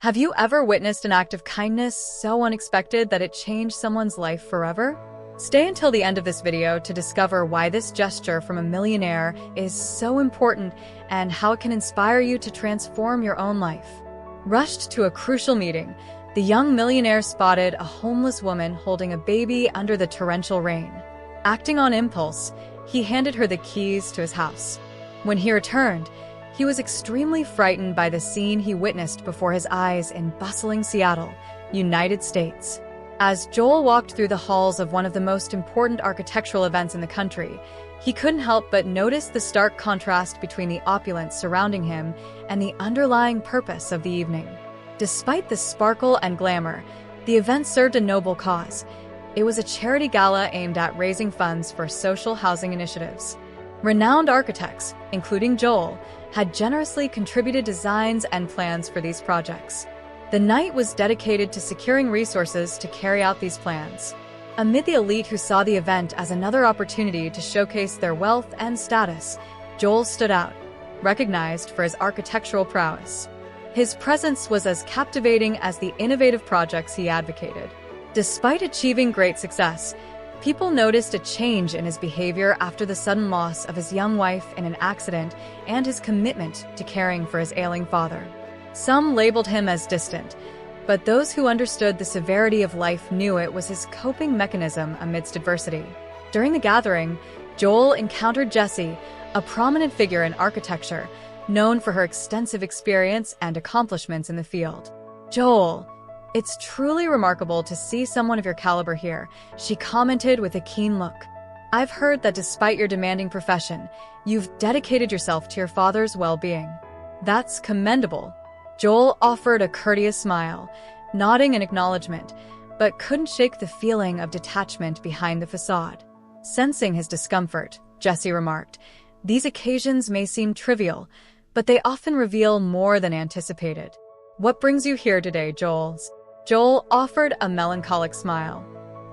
Have you ever witnessed an act of kindness so unexpected that it changed someone's life forever? Stay until the end of this video to discover why this gesture from a millionaire is so important and how it can inspire you to transform your own life. Rushed to a crucial meeting, the young millionaire spotted a homeless woman holding a baby under the torrential rain. Acting on impulse, he handed her the keys to his house. When he returned, he was extremely frightened by the scene he witnessed before his eyes in bustling Seattle, United States. As Joel walked through the halls of one of the most important architectural events in the country, he couldn't help but notice the stark contrast between the opulence surrounding him and the underlying purpose of the evening. Despite the sparkle and glamour, the event served a noble cause. It was a charity gala aimed at raising funds for social housing initiatives. Renowned architects, including Joel, had generously contributed designs and plans for these projects. The night was dedicated to securing resources to carry out these plans. Amid the elite who saw the event as another opportunity to showcase their wealth and status, Joel stood out, recognized for his architectural prowess. His presence was as captivating as the innovative projects he advocated. Despite achieving great success, people noticed a change in his behavior after the sudden loss of his young wife in an accident and his commitment to caring for his ailing father. Some labeled him as distant, but those who understood the severity of life knew it was his coping mechanism amidst adversity. During the gathering, Joel encountered Jessie, a prominent figure in architecture, known for her extensive experience and accomplishments in the field. "Joel, it's truly remarkable to see someone of your caliber here," she commented with a keen look. "I've heard that despite your demanding profession, you've dedicated yourself to your father's well-being. That's commendable." Joel offered a courteous smile, nodding in acknowledgement, but couldn't shake the feeling of detachment behind the facade. Sensing his discomfort, Jessie remarked, "These occasions may seem trivial, but they often reveal more than anticipated." "What brings you here today, Joel?" Joel offered a melancholic smile.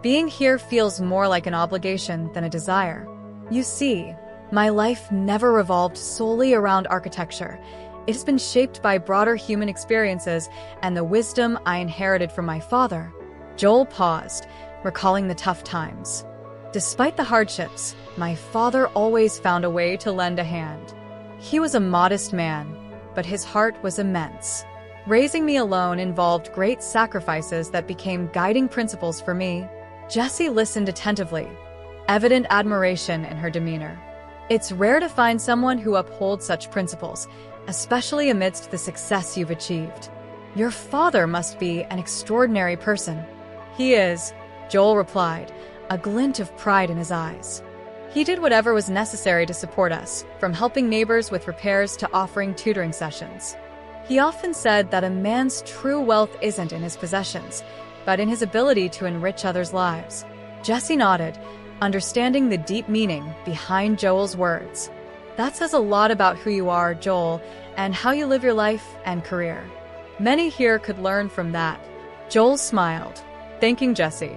"Being here feels more like an obligation than a desire. You see, my life never revolved solely around architecture. It has been shaped by broader human experiences and the wisdom I inherited from my father." Joel paused, recalling the tough times. "Despite the hardships, my father always found a way to lend a hand. He was a modest man, but his heart was immense. Raising me alone involved great sacrifices that became guiding principles for me." Jessie listened attentively, evident admiration in her demeanor. "It's rare to find someone who upholds such principles, especially amidst the success you've achieved. Your father must be an extraordinary person." "He is," Joel replied, a glint of pride in his eyes. "He did whatever was necessary to support us, from helping neighbors with repairs to offering tutoring sessions. He often said that a man's true wealth isn't in his possessions, but in his ability to enrich others' lives." Jessie nodded, understanding the deep meaning behind Joel's words. "That says a lot about who you are, Joel, and how you live your life and career. Many here could learn from that." Joel smiled, thanking Jessie.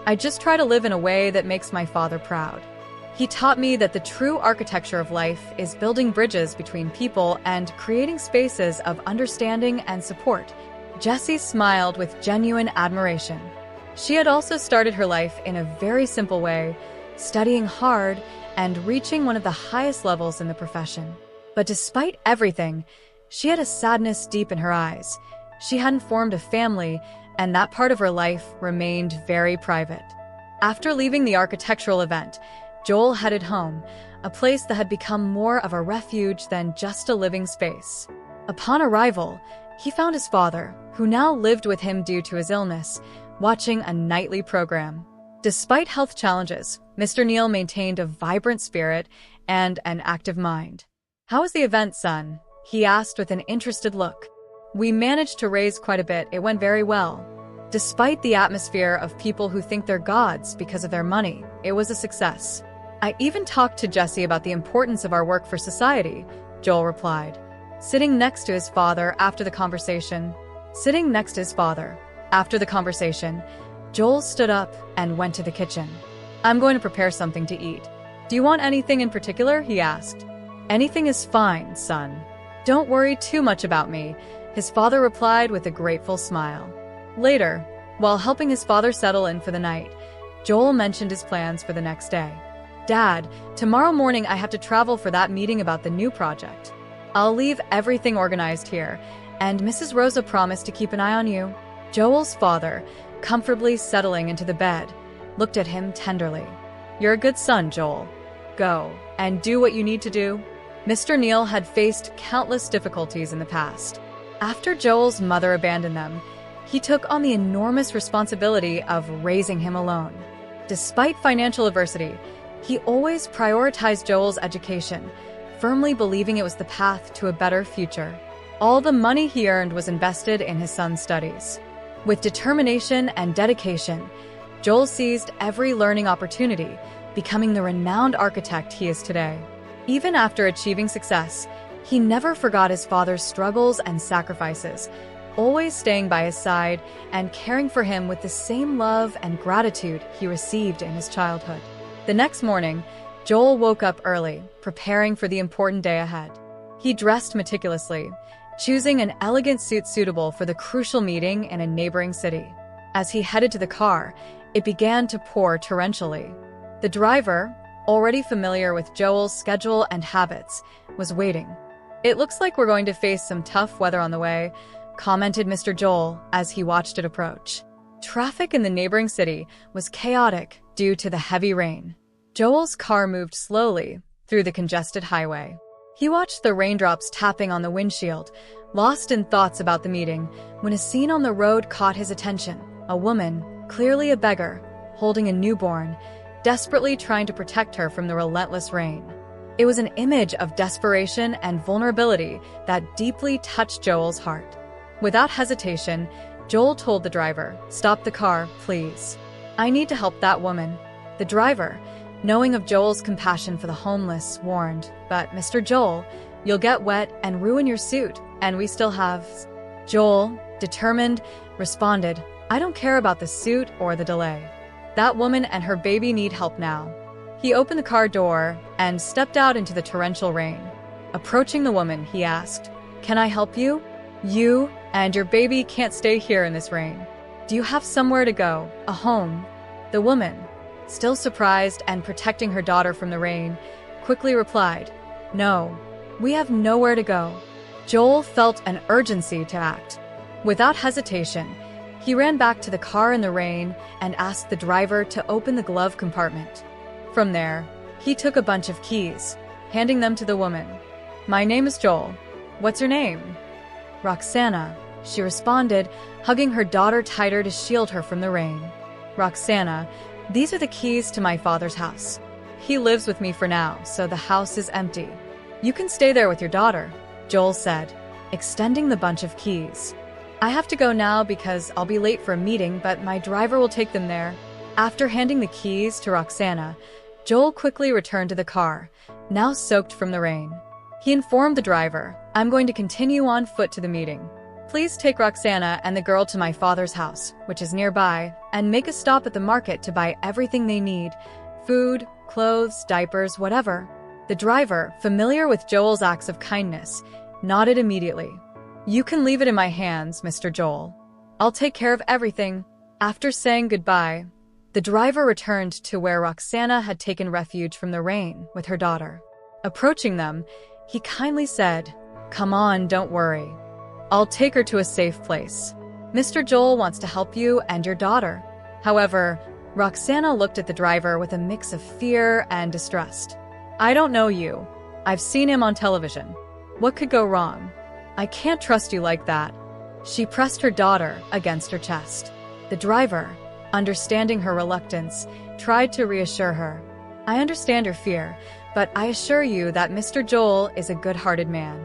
"I just try to live in a way that makes my father proud. He taught me that the true architecture of life is building bridges between people and creating spaces of understanding and support." Jessie smiled with genuine admiration. She had also started her life in a very simple way, studying hard and reaching one of the highest levels in the profession. But despite everything, she had a sadness deep in her eyes. She hadn't formed a family, and that part of her life remained very private. After leaving the architectural event, Joel headed home, a place that had become more of a refuge than just a living space. Upon arrival, he found his father, who now lived with him due to his illness, watching a nightly program. Despite health challenges, Mr. Neal maintained a vibrant spirit and an active mind. "How was the event, son?" he asked with an interested look. "We managed to raise quite a bit. It went very well. Despite the atmosphere of people who think they're gods because of their money, it was a success. I even talked to Jessie about the importance of our work for society," Joel replied. Sitting next to his father after the conversation, Joel stood up and went to the kitchen. "I'm going to prepare something to eat. Do you want anything in particular?" he asked. "Anything is fine, son. Don't worry too much about me," His father replied with a grateful smile. Later, while helping his father settle in for the night, Joel mentioned his plans for the next day. "Dad, tomorrow morning I have to travel for that meeting about the new project. I'll leave everything organized here, and Mrs. Rosa promised to keep an eye on you." Joel's father, comfortably settling into the bed, looked at him tenderly. "You're a good son, Joel. Go and do what you need to do." Mr. Neal had faced countless difficulties in the past. After Joel's mother abandoned them, he took on the enormous responsibility of raising him alone. Despite financial adversity, he always prioritized Joel's education, firmly believing it was the path to a better future. All the money he earned was invested in his son's studies. With determination and dedication, Joel seized every learning opportunity, becoming the renowned architect he is today. Even after achieving success, he never forgot his father's struggles and sacrifices, always staying by his side and caring for him with the same love and gratitude he received in his childhood. The next morning, Joel woke up early, preparing for the important day ahead. He dressed meticulously, choosing an elegant suit suitable for the crucial meeting in a neighboring city. As he headed to the car, it began to pour torrentially. The driver, already familiar with Joel's schedule and habits, was waiting. "It looks like we're going to face some tough weather on the way," commented Mr. Joel as he watched it approach. Traffic in the neighboring city was chaotic due to the heavy rain. Joel's car moved slowly through the congested highway. He watched the raindrops tapping on the windshield, lost in thoughts about the meeting, when a scene on the road caught his attention. A woman, clearly a beggar, holding a newborn, desperately trying to protect her from the relentless rain. It was an image of desperation and vulnerability that deeply touched Joel's heart. Without hesitation, Joel told the driver, "Stop the car, please. I need to help that woman." The driver, knowing of Joel's compassion for the homeless, warned, "But Mr. Joel, you'll get wet and ruin your suit, and we still have..." Joel, determined, responded, "I don't care about the suit or the delay. That woman and her baby need help now." He opened the car door and stepped out into the torrential rain. Approaching the woman, he asked, "Can I help you? You and your baby can't stay here in this rain. Do you have somewhere to go, a home?" The woman, still surprised and protecting her daughter from the rain, quickly replied, "No, we have nowhere to go." Joel felt an urgency to act. Without hesitation, he ran back to the car in the rain and asked the driver to open the glove compartment. From there, he took a bunch of keys, handing them to the woman. "My name is Joel. What's your name?" "Roxana," she responded, hugging her daughter tighter to shield her from the rain. "Roxana, these are the keys to my father's house. He lives with me for now, so the house is empty. You can stay there with your daughter," Joel said, extending the bunch of keys. "I have to go now because I'll be late for a meeting, but my driver will take them there." After handing the keys to Roxana, Joel quickly returned to the car, now soaked from the rain. He informed the driver, "I'm going to continue on foot to the meeting. Please take Roxana and the girl to my father's house, which is nearby, and make a stop at the market to buy everything they need: food, clothes, diapers, whatever." The driver, familiar with Joel's acts of kindness, nodded immediately. "You can leave it in my hands, Mr. Joel. I'll take care of everything." After saying goodbye, the driver returned to where Roxana had taken refuge from the rain with her daughter. Approaching them, he kindly said, "Come on, don't worry. I'll take her to a safe place. Mr. Joel wants to help you and your daughter." However, Roxana looked at the driver with a mix of fear and distrust. "I don't know you. I've seen him on television. What could go wrong? I can't trust you like that." She pressed her daughter against her chest. The driver, understanding her reluctance, tried to reassure her. "I understand your fear, but I assure you that Mr. Joel is a good-hearted man.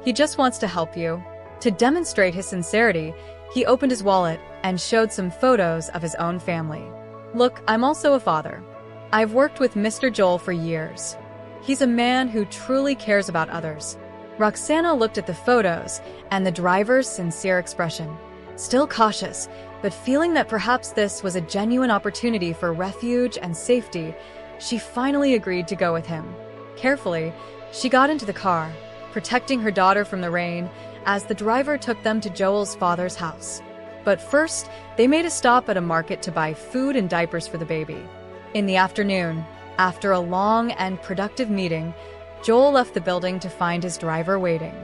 He just wants to help you." To demonstrate his sincerity, he opened his wallet and showed some photos of his own family. "Look, I'm also a father. I've worked with Mr. Joel for years. He's a man who truly cares about others." Roxana looked at the photos and the driver's sincere expression. Still cautious, but feeling that perhaps this was a genuine opportunity for refuge and safety, she finally agreed to go with him. Carefully, she got into the car, protecting her daughter from the rain as the driver took them to Joel's father's house. But first, they made a stop at a market to buy food and diapers for the baby. In the afternoon, after a long and productive meeting, Joel left the building to find his driver waiting.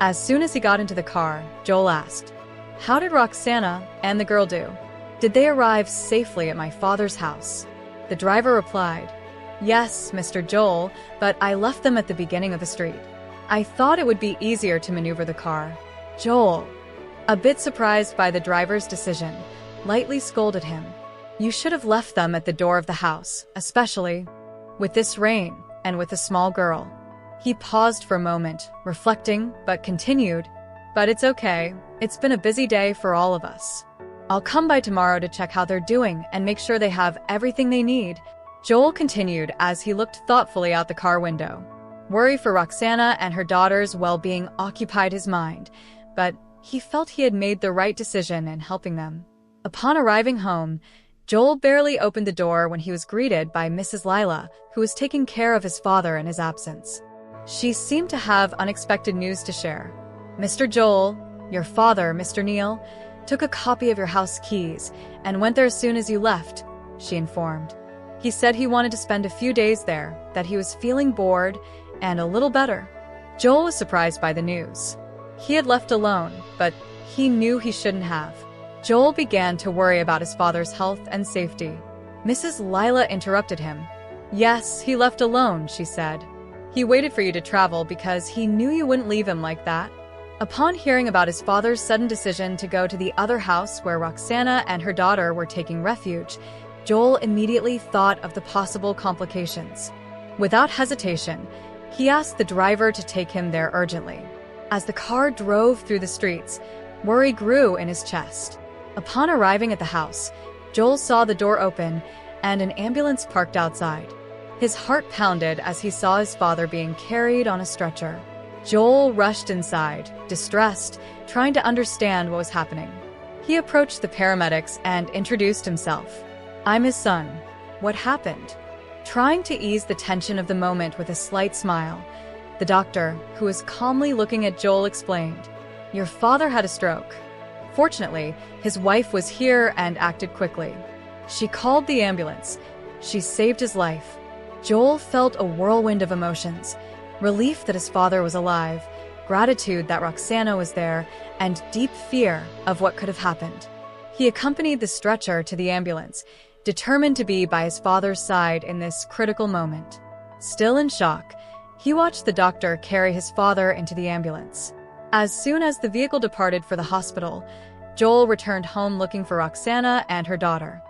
As soon as he got into the car, Joel asked, "How did Roxana and the girl do? Did they arrive safely at my father's house?" The driver replied, "Yes, Mr. Joel, but I left them at the beginning of the street. I thought it would be easier to maneuver the car." Joel, a bit surprised by the driver's decision, lightly scolded him. "You should have left them at the door of the house, especially with this rain and with a small girl." He paused for a moment, reflecting, but continued, "But it's okay. It's been a busy day for all of us. I'll come by tomorrow to check how they're doing and make sure they have everything they need." Joel continued as he looked thoughtfully out the car window. Worry for Roxana and her daughter's well-being occupied his mind, but he felt he had made the right decision in helping them. Upon arriving home, Joel barely opened the door when he was greeted by Mrs. Lila, who was taking care of his father in his absence. She seemed to have unexpected news to share. "Mr. Joel, your father, Mr. Neal, took a copy of your house keys and went there as soon as you left," she informed. "He said he wanted to spend a few days there, that he was feeling bored and a little better." Joel was surprised by the news. He had left alone, but he knew he shouldn't have. Joel began to worry about his father's health and safety. Mrs. Lila interrupted him. "Yes, he left alone," she said. "He waited for you to travel because he knew you wouldn't leave him like that." Upon hearing about his father's sudden decision to go to the other house where Roxana and her daughter were taking refuge, Joel immediately thought of the possible complications. Without hesitation, he asked the driver to take him there urgently. As the car drove through the streets, worry grew in his chest. Upon arriving at the house, Joel saw the door open and an ambulance parked outside. His heart pounded as he saw his father being carried on a stretcher. Joel rushed inside, distressed, trying to understand what was happening. He approached the paramedics and introduced himself. "I'm his son. What happened?" Trying to ease the tension of the moment with a slight smile, the doctor, who was calmly looking at Joel, explained, "Your father had a stroke. Fortunately, his wife was here and acted quickly. She called the ambulance. She saved his life." Joel felt a whirlwind of emotions: relief that his father was alive, gratitude that Roxana was there, and deep fear of what could have happened. He accompanied the stretcher to the ambulance, determined to be by his father's side in this critical moment. Still in shock, he watched the doctor carry his father into the ambulance. As soon as the vehicle departed for the hospital, Joel returned home looking for Roxana and her daughter.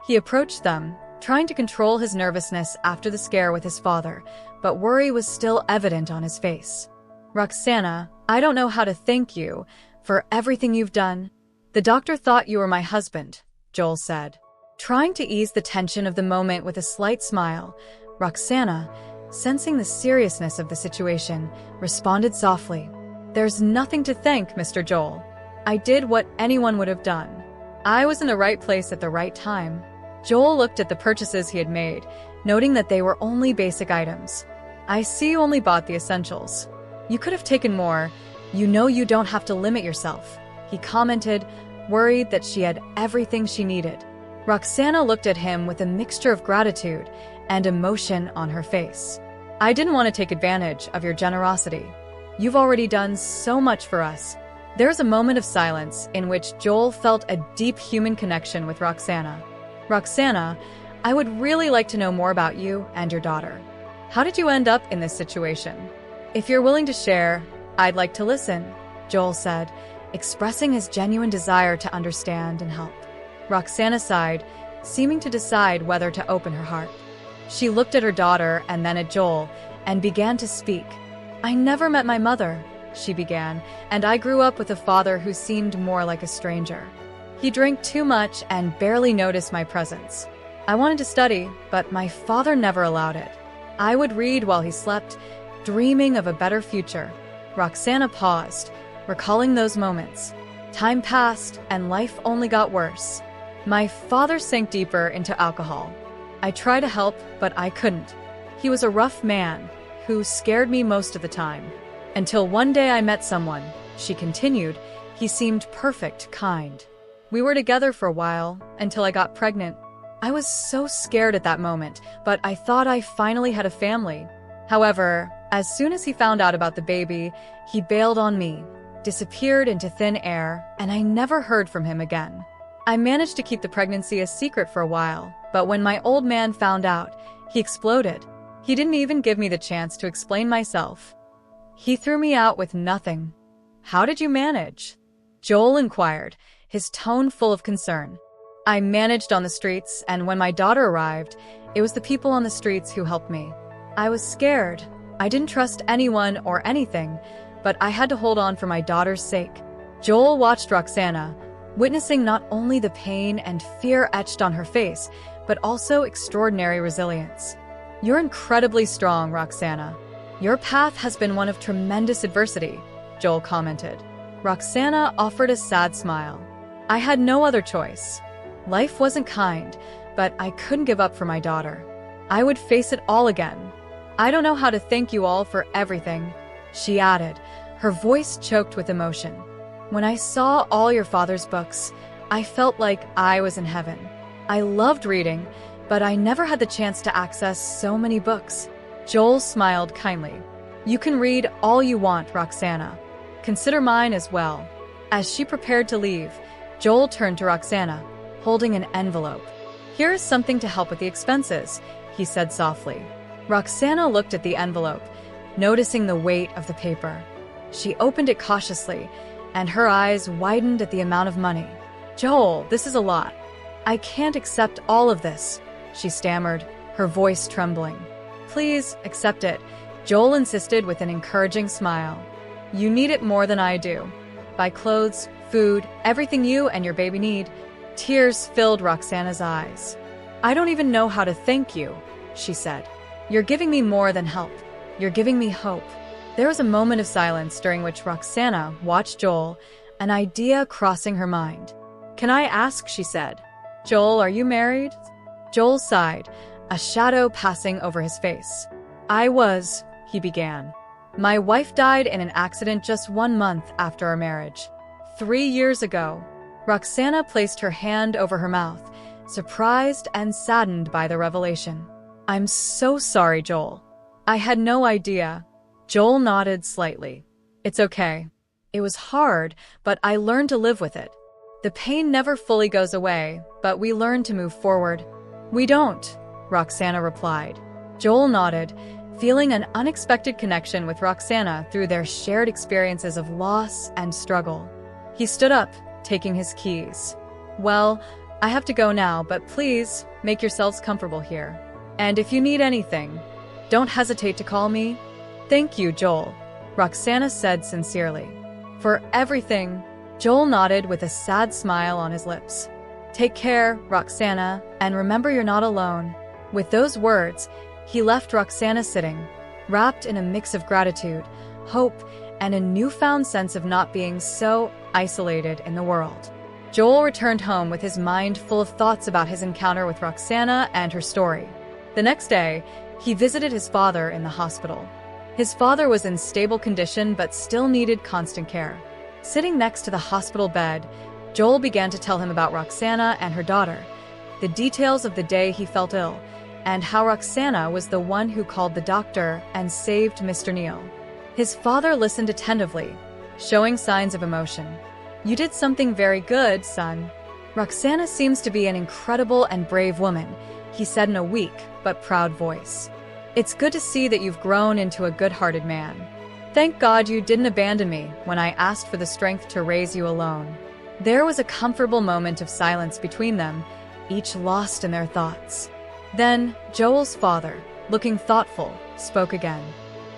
He approached them, trying to control his nervousness after the scare with his father, but worry was still evident on his face. "Roxana, I don't know how to thank you for everything you've done." "The doctor thought you were my husband," Joel said. Trying to ease the tension of the moment with a slight smile, Roxana, sensing the seriousness of the situation, responded softly, "There's nothing to thank, Mr. Joel. I did what anyone would have done. I was in the right place at the right time." Joel looked at the purchases he had made, noting that they were only basic items. "I see you only bought the essentials. You could have taken more. You know you don't have to limit yourself," he commented, worried that she had everything she needed. Roxana looked at him with a mixture of gratitude and emotion on her face. "I didn't want to take advantage of your generosity. You've already done so much for us." There was a moment of silence in which Joel felt a deep human connection with Roxana. "Roxana, I would really like to know more about you and your daughter. How did you end up in this situation? If you're willing to share, I'd like to listen," Joel said, expressing his genuine desire to understand and help. Roxana sighed, seeming to decide whether to open her heart. She looked at her daughter and then at Joel and began to speak. "I never met my mother," she began, "and I grew up with a father who seemed more like a stranger. He drank too much and barely noticed my presence. I wanted to study, but my father never allowed it. I would read while he slept, dreaming of a better future." Roxana paused, recalling those moments. Time passed, and life only got worse. "My father sank deeper into alcohol. I tried to help, but I couldn't. He was a rough man who scared me most of the time. Until one day I met someone," she continued. He seemed perfect, kind. We were together for a while, until I got pregnant. I was so scared at that moment, but I thought I finally had a family. However, as soon as he found out about the baby, he bailed on me, disappeared into thin air, and I never heard from him again. I managed to keep the pregnancy a secret for a while, but when my old man found out, he exploded. He didn't even give me the chance to explain myself. He threw me out with nothing. How did you manage? Joel inquired, his tone full of concern. I managed on the streets, and when my daughter arrived, it was the people on the streets who helped me. I was scared. I didn't trust anyone or anything, but I had to hold on for my daughter's sake. Joel watched Roxana, witnessing not only the pain and fear etched on her face, but also extraordinary resilience. You're incredibly strong, Roxana. Your path has been one of tremendous adversity, Joel commented. Roxana offered a sad smile. I had no other choice. Life wasn't kind, but I couldn't give up for my daughter. I would face it all again. I don't know how to thank you all for everything, she added, her voice choked with emotion. When I saw all your father's books, I felt like I was in heaven. I loved reading, but I never had the chance to access so many books. Joel smiled kindly. You can read all you want, Roxana. Consider mine as well. As she prepared to leave, Joel turned to Roxana, holding an envelope. Here is something to help with the expenses, he said softly. Roxana looked at the envelope, noticing the weight of the paper. She opened it cautiously, and her eyes widened at the amount of money. Joel, this is a lot. I can't accept all of this, she stammered, her voice trembling. Please accept it, Joel insisted with an encouraging smile. You need it more than I do. Buy clothes, food, everything you and your baby need. Tears filled Roxana's eyes. I don't even know how to thank you, she said. You're giving me more than help. You're giving me hope. There was a moment of silence during which Roxana watched Joel, an idea crossing her mind. Can I ask, she said. Joel, are you married? Joel sighed, a shadow passing over his face. I was, he began. My wife died in an accident just 1 month after our marriage. 3 years ago. Roxana placed her hand over her mouth, surprised and saddened by the revelation. I'm so sorry, Joel. I had no idea. Joel nodded slightly. It's okay. It was hard, but I learned to live with it. The pain never fully goes away, but we learn to move forward. We don't, Roxana replied. Joel nodded, feeling an unexpected connection with Roxana through their shared experiences of loss and struggle. He stood up, taking his keys. Well, I have to go now, but please make yourselves comfortable here. And if you need anything, don't hesitate to call me. Thank you, Joel, Roxana said sincerely. For everything, Joel nodded with a sad smile on his lips. Take care, Roxana, and remember you're not alone. With those words, he left Roxana sitting, wrapped in a mix of gratitude, hope, and a newfound sense of not being so isolated in the world. Joel returned home with his mind full of thoughts about his encounter with Roxana and her story. The next day, he visited his father in the hospital. His father was in stable condition but still needed constant care. Sitting next to the hospital bed, Joel began to tell him about Roxana and her daughter, the details of the day he felt ill, and how Roxana was the one who called the doctor and saved Mr. Neal. His father listened attentively, showing signs of emotion. You did something very good, son. Roxana seems to be an incredible and brave woman, he said in a weak but proud voice. It's good to see that you've grown into a good-hearted man. Thank God you didn't abandon me when I asked for the strength to raise you alone. There was a comfortable moment of silence between them, each lost in their thoughts. Then, Joel's father, looking thoughtful, spoke again.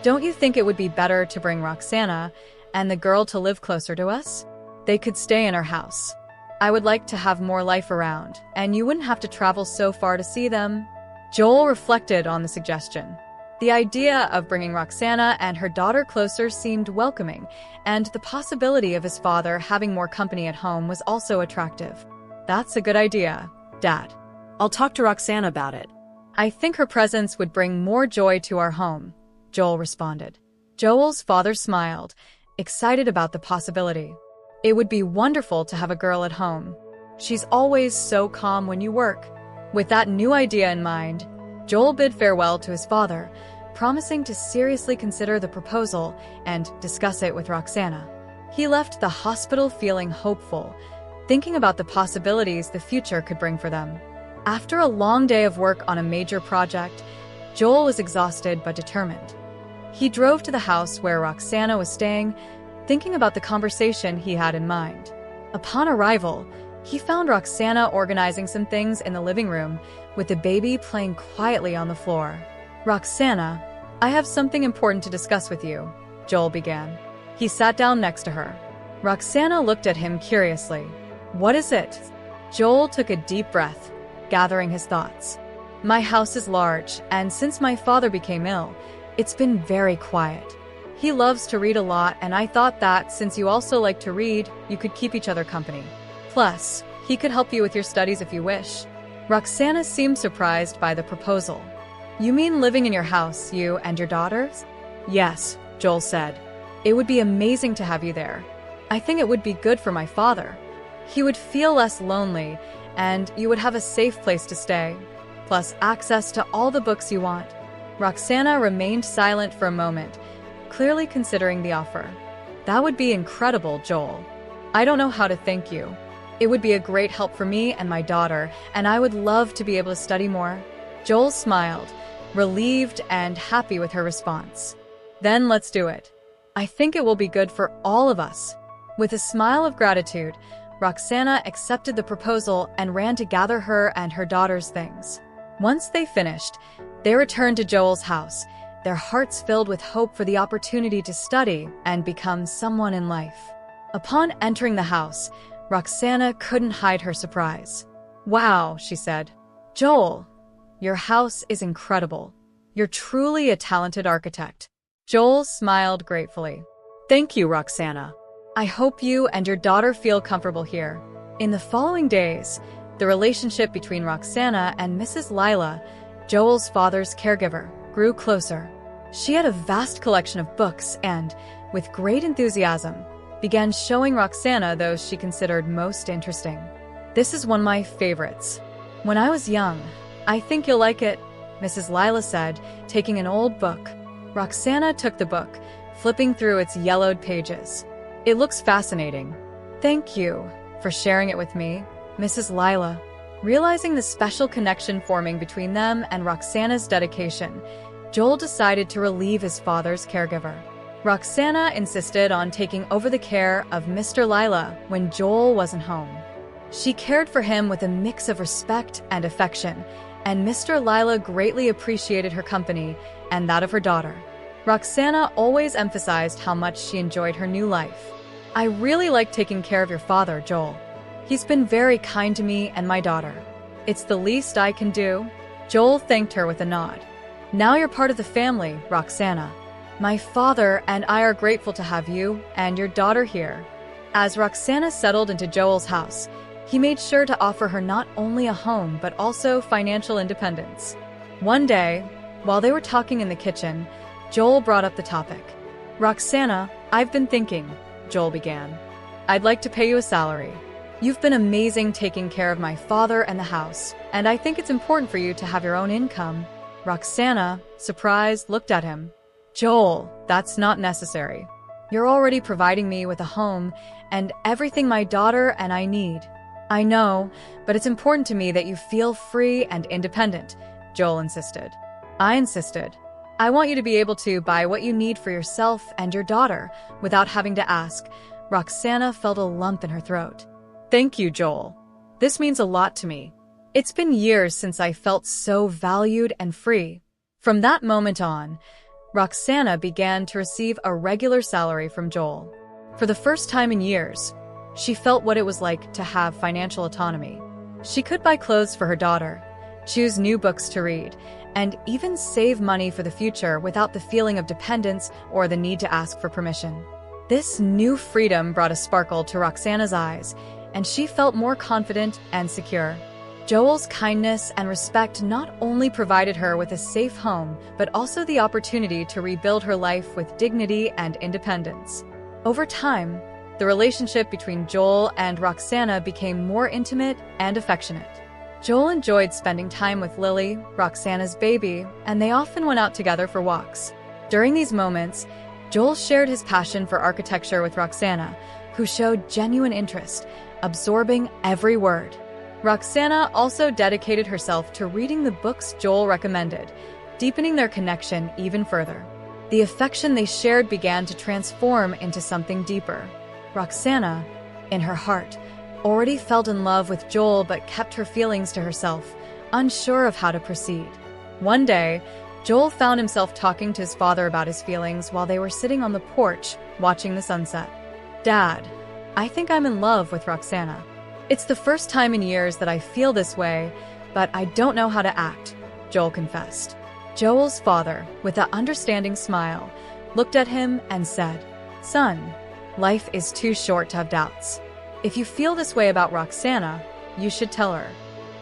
Don't you think it would be better to bring Roxana and the girl to live closer to us? They could stay in our house. I would like to have more life around, and you wouldn't have to travel so far to see them. Joel reflected on the suggestion. The idea of bringing Roxana and her daughter closer seemed welcoming, and the possibility of his father having more company at home was also attractive. That's a good idea, Dad. I'll talk to Roxana about it. I think her presence would bring more joy to our home, Joel responded. Joel's father smiled, excited about the possibility. It would be wonderful to have a girl at home. She's always so calm when you work. With that new idea in mind, Joel bid farewell to his father, promising to seriously consider the proposal and discuss it with Roxana. He left the hospital feeling hopeful, thinking about the possibilities the future could bring for them. After a long day of work on a major project, Joel was exhausted but determined. He drove to the house where Roxana was staying, thinking about the conversation he had in mind. Upon arrival, he found Roxana organizing some things in the living room, with the baby playing quietly on the floor. "Roxana, I have something important to discuss with you," Joel began. He sat down next to her. Roxana looked at him curiously. "What is it?" Joel took a deep breath, gathering his thoughts. "My house is large, and since my father became ill, it's been very quiet. He loves to read a lot, and I thought that since you also like to read, you could keep each other company. Plus, he could help you with your studies if you wish." Roxana seemed surprised by the proposal. "You mean living in your house, you and your daughters?" "Yes," Joel said. "It would be amazing to have you there. I think it would be good for my father. He would feel less lonely, and you would have a safe place to stay, plus access to all the books you want." Roxana remained silent for a moment, clearly considering the offer. "That would be incredible, Joel. I don't know how to thank you. It would be a great help for me and my daughter, and I would love to be able to study more." Joel smiled, relieved and happy with her response. "Then let's do it. I think it will be good for all of us." With a smile of gratitude, Roxana accepted the proposal and ran to gather her and her daughter's things. Once they finished, they returned to Joel's house, their hearts filled with hope for the opportunity to study and become someone in life. Upon entering the house, Roxana couldn't hide her surprise. "Wow," she said. "Joel, your house is incredible. You're truly a talented architect." Joel smiled gratefully. "Thank you, Roxana. I hope you and your daughter feel comfortable here." In the following days, the relationship between Roxana and Mrs. Lila, Joel's father's caregiver, grew closer. She had a vast collection of books and, with great enthusiasm, began showing Roxana those she considered most interesting. "This is one of my favorites. When I was young, I think you'll like it," Mrs. Lila said, taking an old book. Roxana took the book, flipping through its yellowed pages. "It looks fascinating. Thank you for sharing it with me, Mrs. Lila." Realizing the special connection forming between them and Roxana's dedication, Joel decided to relieve his father's caregiver. Roxana insisted on taking over the care of Mr. Lila when Joel wasn't home. She cared for him with a mix of respect and affection, and Mr. Lila greatly appreciated her company and that of her daughter. Roxana always emphasized how much she enjoyed her new life. "I really like taking care of your father, Joel. He's been very kind to me and my daughter. It's the least I can do." Joel thanked her with a nod. "Now you're part of the family, Roxana. My father and I are grateful to have you and your daughter here." As Roxana settled into Joel's house, he made sure to offer her not only a home but also financial independence. One day, while they were talking in the kitchen, Joel brought up the topic. "Roxana, I've been thinking," Joel began. "I'd like to pay you a salary. You've been amazing taking care of my father and the house, and I think it's important for you to have your own income." Roxana, surprised, looked at him. "Joel, that's not necessary. You're already providing me with a home and everything my daughter and I need." "I know, but it's important to me that you feel free and independent," Joel insisted. "I insisted. I want you to be able to buy what you need for yourself and your daughter without having to ask." Roxana felt a lump in her throat. "Thank you, Joel. This means a lot to me. It's been years since I felt so valued and free." From that moment on, Roxana began to receive a regular salary from Joel. For the first time in years, she felt what it was like to have financial autonomy. She could buy clothes for her daughter, choose new books to read, and even save money for the future without the feeling of dependence or the need to ask for permission. This new freedom brought a sparkle to Roxana's eyes, and she felt more confident and secure. Joel's kindness and respect not only provided her with a safe home, but also the opportunity to rebuild her life with dignity and independence. Over time, the relationship between Joel and Roxana became more intimate and affectionate. Joel enjoyed spending time with Lily, Roxana's baby, and they often went out together for walks. During these moments, Joel shared his passion for architecture with Roxana, who showed genuine interest, absorbing every word. Roxana also dedicated herself to reading the books Joel recommended, deepening their connection even further. The affection they shared began to transform into something deeper. Roxana, in her heart, already felt in love with Joel but kept her feelings to herself, unsure of how to proceed. One day, Joel found himself talking to his father about his feelings while they were sitting on the porch, watching the sunset. "Dad, I think I'm in love with Roxana. It's the first time in years that I feel this way, but I don't know how to act," Joel confessed. Joel's father, with an understanding smile, looked at him and said, "Son, life is too short to have doubts. If you feel this way about Roxana, you should tell her.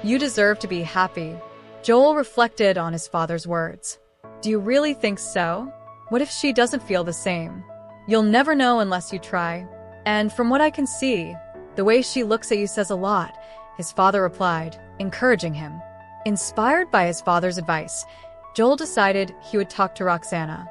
You deserve to be happy." Joel reflected on his father's words. "Do you really think so? What if she doesn't feel the same? You'll never know unless you try. And from what I can see, the way she looks at you says a lot," his father replied, encouraging him. Inspired by his father's advice, Joel decided he would talk to Roxana.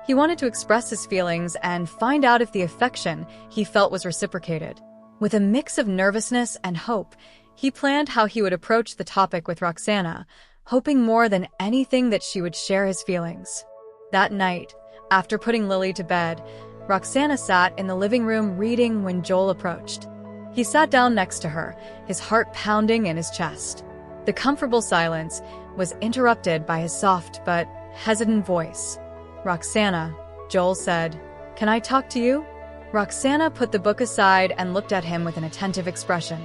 He wanted to express his feelings and find out if the affection he felt was reciprocated. With a mix of nervousness and hope, he planned how he would approach the topic with Roxana, hoping more than anything that she would share his feelings. That night, after putting Lily to bed, Roxana sat in the living room reading when Joel approached. He sat down next to her, his heart pounding in his chest. The comfortable silence was interrupted by his soft but hesitant voice. "Roxana," Joel said, "can I talk to you?" Roxana put the book aside and looked at him with an attentive expression.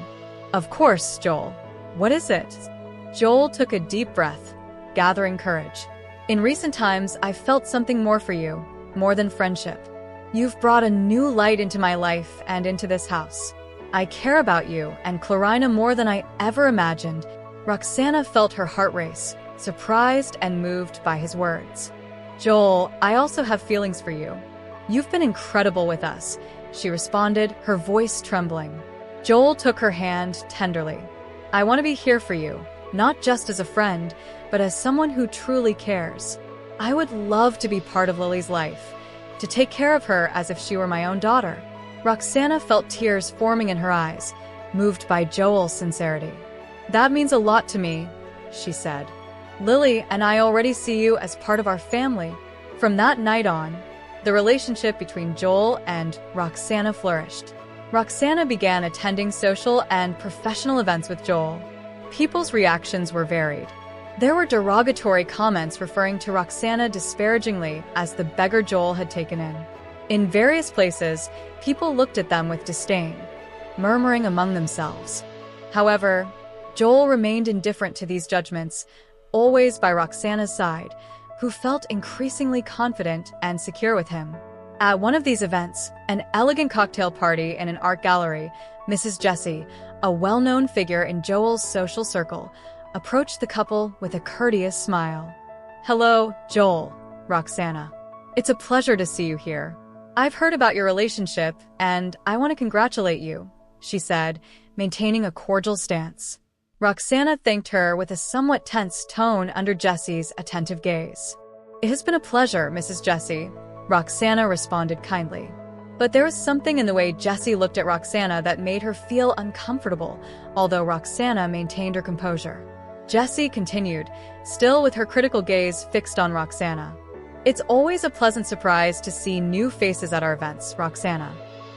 "Of course, Joel. What is it?" Joel took a deep breath, gathering courage. "In recent times, I've felt something more for you, more than friendship. You've brought a new light into my life and into this house. I care about you and Clarina more than I ever imagined." Roxana felt her heart race, surprised and moved by his words. "Joel, I also have feelings for you. You've been incredible with us," she responded, her voice trembling. Joel took her hand tenderly. "I want to be here for you, not just as a friend, but as someone who truly cares. I would love to be part of Lily's life, to take care of her as if she were my own daughter." Roxana felt tears forming in her eyes, moved by Joel's sincerity. "That means a lot to me," she said. "Lily and I already see you as part of our family." From that night on, the relationship between Joel and Roxana flourished. Roxana began attending social and professional events with Joel. People's reactions were varied. There were derogatory comments referring to Roxana disparagingly as the beggar Joel had taken in. In various places, people looked at them with disdain, murmuring among themselves. However, Joel remained indifferent to these judgments, always by Roxana's side, who felt increasingly confident and secure with him. At one of these events, an elegant cocktail party in an art gallery, Mrs. Jessie, a well-known figure in Joel's social circle, approached the couple with a courteous smile. "Hello, Joel," Roxana. "It's a pleasure to see you here. I've heard about your relationship, and I want to congratulate you," she said, maintaining a cordial stance. Roxana thanked her with a somewhat tense tone under Jessie's attentive gaze. "It has been a pleasure, Mrs. Jessie," Roxana responded kindly. But there was something in the way Jessie looked at Roxana that made her feel uncomfortable, although Roxana maintained her composure. Jessie continued, still with her critical gaze fixed on Roxana. "It's always a pleasant surprise to see new faces at our events, Roxana.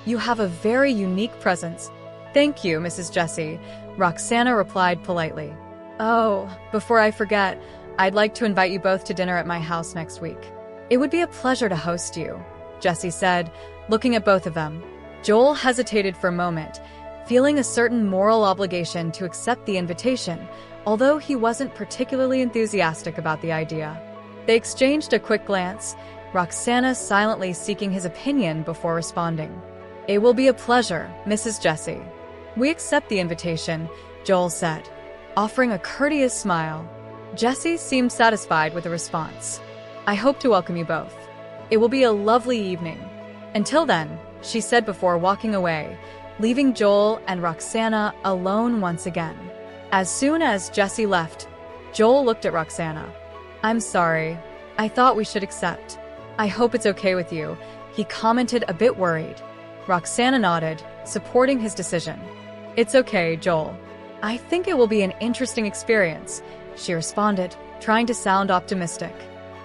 You have a very unique presence." "Thank you, Mrs. Jessie," Roxana replied politely. "Oh, before I forget, I'd like to invite you both to dinner at my house next week. It would be a pleasure to host you," Jessie said, looking at both of them. Joel hesitated for a moment, feeling a certain moral obligation to accept the invitation, although he wasn't particularly enthusiastic about the idea. They exchanged a quick glance, Roxana silently seeking his opinion before responding. "It will be a pleasure, Mrs. Jessie." "We accept the invitation," Joel said, offering a courteous smile. Jessie seemed satisfied with the response. "I hope to welcome you both. It will be a lovely evening. Until then," she said before walking away, leaving Joel and Roxana alone once again. As soon as Jesse left, Joel looked at Roxana. "I'm sorry. I thought we should accept. I hope it's okay with you," he commented, a bit worried. Roxana nodded, supporting his decision. "It's okay, Joel. I think it will be an interesting experience," she responded, trying to sound optimistic.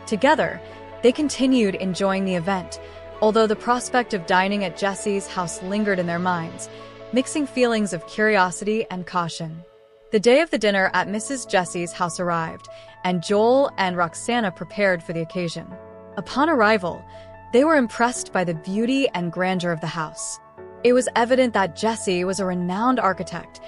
Together, they continued enjoying the event, although the prospect of dining at Jesse's house lingered in their minds, mixing feelings of curiosity and caution. The day of the dinner at Mrs. Jesse's house arrived, and Joel and Roxana prepared for the occasion. Upon arrival, they were impressed by the beauty and grandeur of the house. It was evident that Jesse was a renowned architect.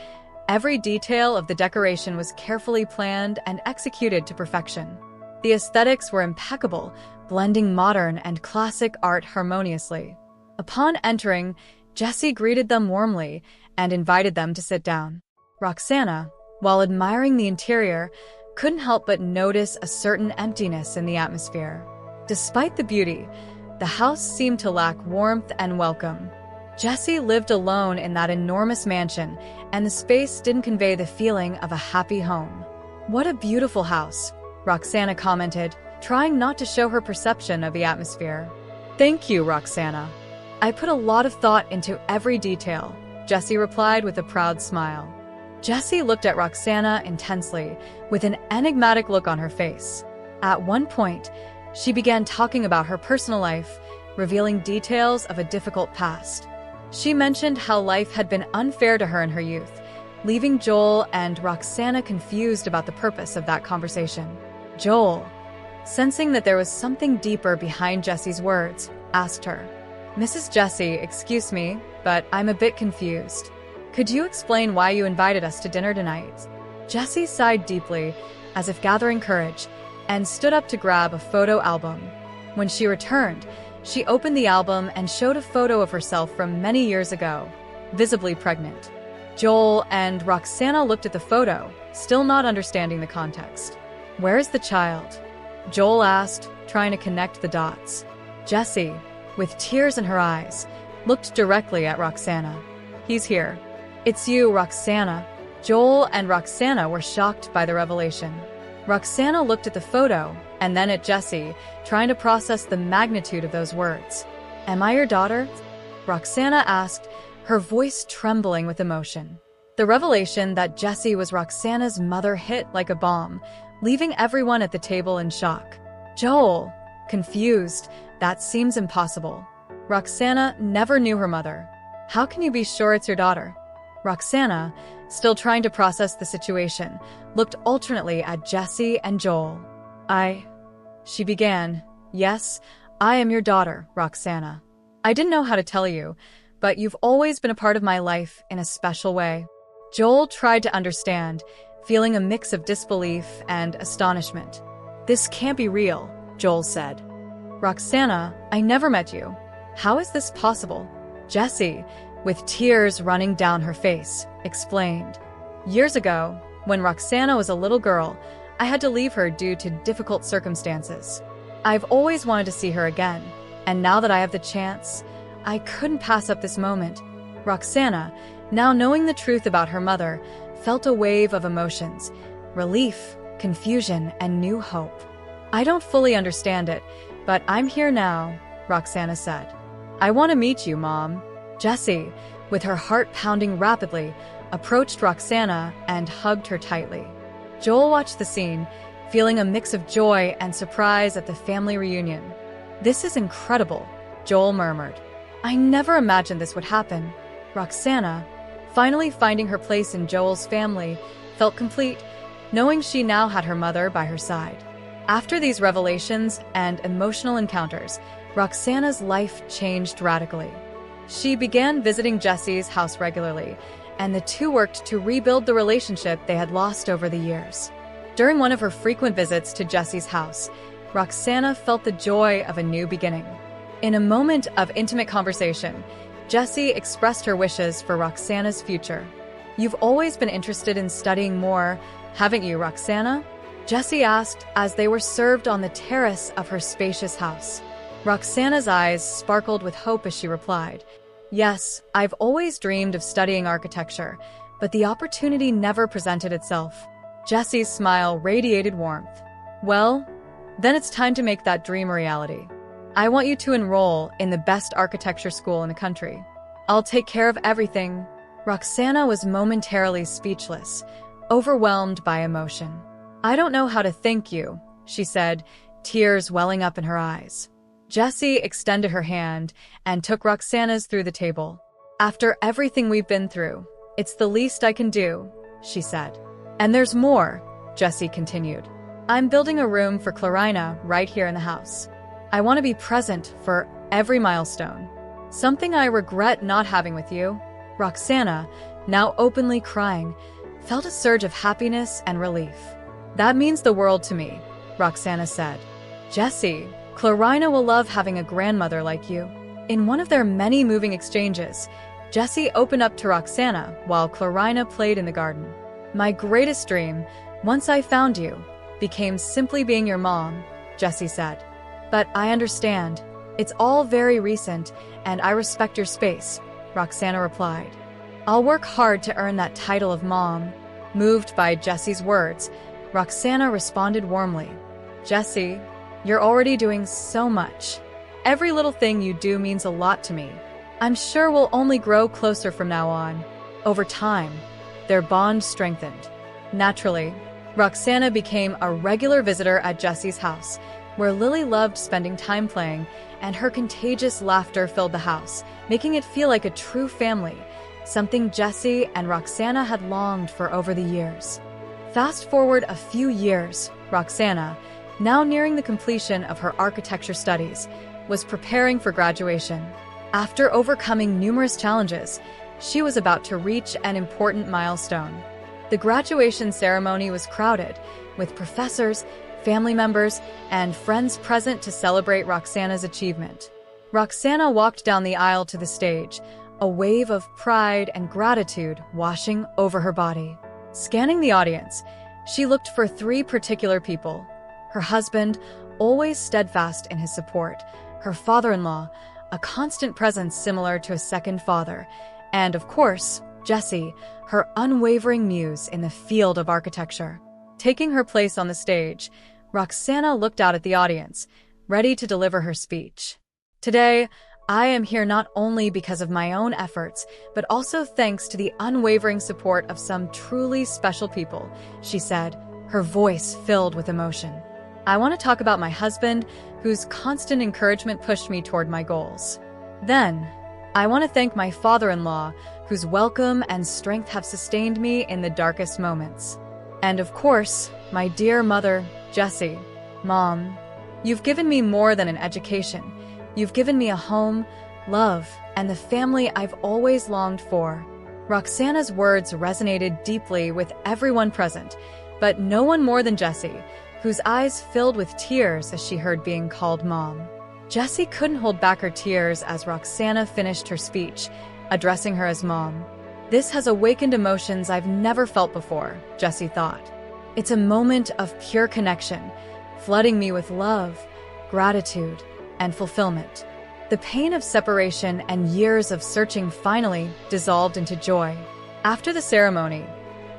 Every detail of the decoration was carefully planned and executed to perfection. The aesthetics were impeccable, blending modern and classic art harmoniously. Upon entering, Jesse greeted them warmly and invited them to sit down. Roxana, while admiring the interior, couldn't help but notice a certain emptiness in the atmosphere. Despite the beauty, the house seemed to lack warmth and welcome. Jesse lived alone in that enormous mansion, and the space didn't convey the feeling of a happy home. "What a beautiful house," Roxana commented, trying not to show her perception of the atmosphere. "Thank you, Roxana. I put a lot of thought into every detail," Jesse replied with a proud smile. Jesse looked at Roxana intensely, with an enigmatic look on her face. At one point, she began talking about her personal life, revealing details of a difficult past. She mentioned how life had been unfair to her in her youth, leaving Joel and Roxana confused about the purpose of that conversation. Joel, sensing that there was something deeper behind Jesse's words, asked her, "Mrs. Jesse, excuse me, but I'm a bit confused. Could you explain why you invited us to dinner tonight?" Jesse sighed deeply, as if gathering courage, and stood up to grab a photo album. When she returned, she opened the album and showed a photo of herself from many years ago, visibly pregnant. Joel and Roxana looked at the photo, still not understanding the context. "Where is the child?" Joel asked, trying to connect the dots. Jessie, with tears in her eyes, looked directly at Roxana. "He's here." "It's you, Roxana." Joel and Roxana were shocked by the revelation. Roxana looked at the photo and then at Jesse, trying to process the magnitude of those words. "Am I your daughter?" Roxana asked, her voice trembling with emotion. The revelation that Jesse was Roxana's mother hit like a bomb, leaving everyone at the table in shock. Joel, confused, "That seems impossible. Roxana never knew her mother. How can you be sure it's your daughter?" Roxana, still trying to process the situation, looked alternately at Jesse and Joel. She began. "Yes, I am your daughter, Roxana. I didn't know how to tell you, but you've always been a part of my life in a special way." Joel tried to understand, feeling a mix of disbelief and astonishment. "This can't be real," Joel said. "Roxana, I never met you. How is this possible?" Jessie, with tears running down her face, explained. "Years ago, when Roxana was a little girl, I had to leave her due to difficult circumstances. I've always wanted to see her again, and now that I have the chance, I couldn't pass up this moment." Roxana, now knowing the truth about her mother, felt a wave of emotions, relief, confusion, and new hope. "I don't fully understand it, but I'm here now," Roxana said. "I want to meet you, Mom." Jessie, with her heart pounding rapidly, approached Roxana and hugged her tightly. Joel watched the scene, feeling a mix of joy and surprise at the family reunion. "This is incredible," Joel murmured. "I never imagined this would happen." Roxana, finally finding her place in Joel's family, felt complete, knowing she now had her mother by her side. After these revelations and emotional encounters, Roxana's life changed radically. She began visiting Jesse's house regularly, and the two worked to rebuild the relationship they had lost over the years. During one of her frequent visits to Jesse's house, Roxana felt the joy of a new beginning. In a moment of intimate conversation, Jessie expressed her wishes for Roxana's future. "You've always been interested in studying more, haven't you, Roxana?" Jessie asked as they were served on the terrace of her spacious house. Roxana's eyes sparkled with hope as she replied, Yes, I've always dreamed of studying architecture, but the opportunity never presented itself. Jesse's smile radiated warmth. Well, then it's time to make that dream a reality. I want you to enroll in the best architecture school in the country. I'll take care of everything. Roxana was momentarily speechless, overwhelmed by emotion. I don't know how to thank you, she said, tears welling up in her eyes. Jessie extended her hand and took Roxana's through the table. After everything we've been through, it's the least I can do, she said. And there's more, Jessie continued. I'm building a room for Clarina right here in the house. I want to be present for every milestone. Something I regret not having with you. Roxana, now openly crying, felt a surge of happiness and relief. That means the world to me, Roxana said. Jessie, Clarina will love having a grandmother like you. In one of their many moving exchanges, Jessie opened up to Roxana while Clarina played in the garden. My greatest dream, once I found you, became simply being your mom, Jessie said. But I understand. It's all very recent, and I respect your space, Roxana replied. I'll work hard to earn that title of mom. Moved by Jessie's words, Roxana responded warmly. Jessie, you're already doing so much. Every little thing you do means a lot to me. I'm sure we'll only grow closer from now on. Over time, their bond strengthened. Naturally, Roxana became a regular visitor at Jessie's house, where Lily loved spending time playing, and her contagious laughter filled the house, making it feel like a true family, something Jessie and Roxana had longed for over the years. Fast forward a few years, Roxana, now nearing the completion of her architecture studies, was preparing for graduation. After overcoming numerous challenges, she was about to reach an important milestone. The graduation ceremony was crowded, with professors, family members, and friends present to celebrate Roxana's achievement. Roxana walked down the aisle to the stage, a wave of pride and gratitude washing over her body. Scanning the audience, she looked for three particular people: her husband, always steadfast in his support; her father-in-law, a constant presence similar to a second father; and, of course, Jessie, her unwavering muse in the field of architecture. Taking her place on the stage, Roxana looked out at the audience, ready to deliver her speech. Today, I am here not only because of my own efforts, but also thanks to the unwavering support of some truly special people, she said, her voice filled with emotion. I want to talk about my husband, whose constant encouragement pushed me toward my goals. Then, I want to thank my father-in-law, whose welcome and strength have sustained me in the darkest moments. And of course, my dear mother, Jessie. Mom, you've given me more than an education. You've given me a home, love, and the family I've always longed for. Roxana's words resonated deeply with everyone present, but no one more than Jessie, whose eyes filled with tears as she heard being called Mom. Jessie couldn't hold back her tears as Roxana finished her speech, addressing her as Mom. This has awakened emotions I've never felt before, Jessie thought. It's a moment of pure connection, flooding me with love, gratitude, and fulfillment. The pain of separation and years of searching finally dissolved into joy. After the ceremony,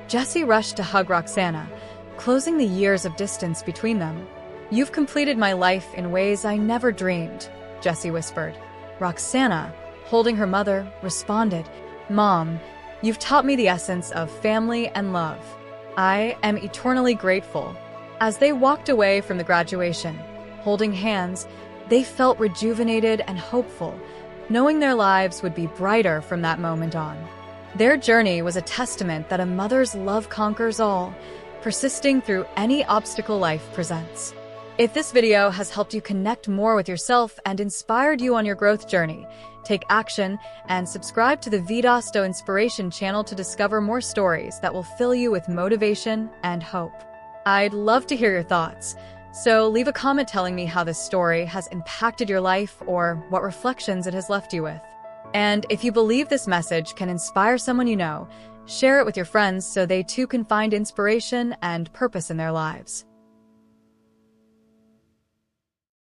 Jessie rushed to hug Roxana, closing the years of distance between them. You've completed my life in ways I never dreamed, Jessie whispered. Roxana, holding her mother, responded, Mom, you've taught me the essence of family and love. I am eternally grateful. As they walked away from the graduation, holding hands, they felt rejuvenated and hopeful, knowing their lives would be brighter from that moment on. Their journey was a testament that a mother's love conquers all, persisting through any obstacle life presents. If this video has helped you connect more with yourself and inspired you on your growth journey, take action and subscribe to the Vidasto Inspiration channel to discover more stories that will fill you with motivation and hope. I'd love to hear your thoughts, so leave a comment telling me how this story has impacted your life or what reflections it has left you with. And if you believe this message can inspire someone you know, share it with your friends so they too can find inspiration and purpose in their lives.